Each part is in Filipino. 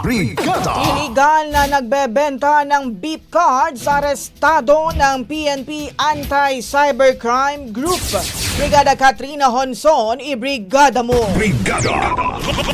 Brigada! Iligal na nagbebenta ng beep cards arestado ng PNP Anti-Cybercrime Group. Brigada Katrina Honson, ibrigada mo! Brigada!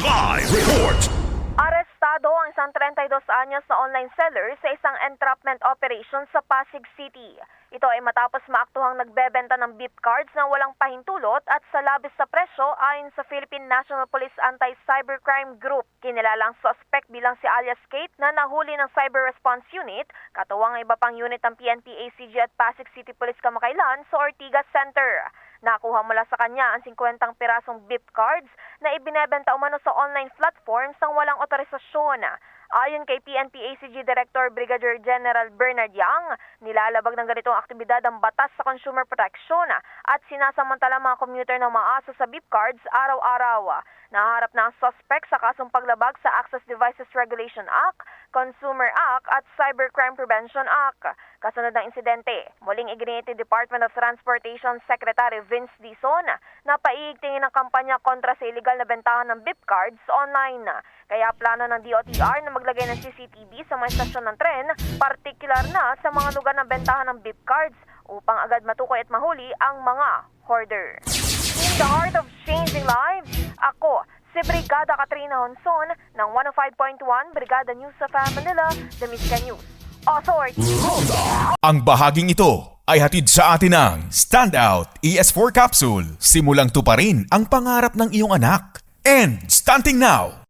Live report! Arestado ang isang 32 anyos na online seller sa isang entrapment operation sa Pasig City. Ito ay matapos maaktuhang nagbebenta ng beep cards na walang pahintulot at sa labis sa presyo ayon sa Philippine National Police Anti-Cybercrime Group. Kinilala ang suspect bilang si alias Kate na nahuli ng Cyber Response Unit, katuwang iba pang unit ng PNP ACG at Pasig City Police kamakailan sa Ortigas Center. Nakuha mula sa kanya ang 50 pirasong beep cards na ibinebenta umano sa online platforms ng walang otorisasyon. Ayon kay PNP ACG Director Brigadier General Bernard Yang, nilalabag ng ganitong aktibidad ang batas sa consumer protection at sinasamantala mga commuter ng maasa sa beep cards araw-araw. Naharap na ang suspect sa kasong paglabag sa Access Devices Regulation Act, Consumer Act at Cybercrime Prevention Act. Kasunod ng insidente, muling iginiit ni Department of Transportation Secretary Vince Dizon na paiigtingin ang kampanya kontra sa illegal na bentahan ng beep cards online. Kaya plano ng DOTR na maglagay ng CCTV sa mga estasyon ng tren, partikular na sa mga lugar ng bentahan ng beep cards upang agad matukoy at mahuli ang mga hoarder. In the heart of changing lives, ako si Brigada Katrina Honson ng 105.1 Brigada News sa Manila, The Miska News Authority. Ang bahaging ito ay hatid sa atin ng Standout ES4 Capsule. Simulang tuparin ang pangarap ng iyong anak. And stunting now!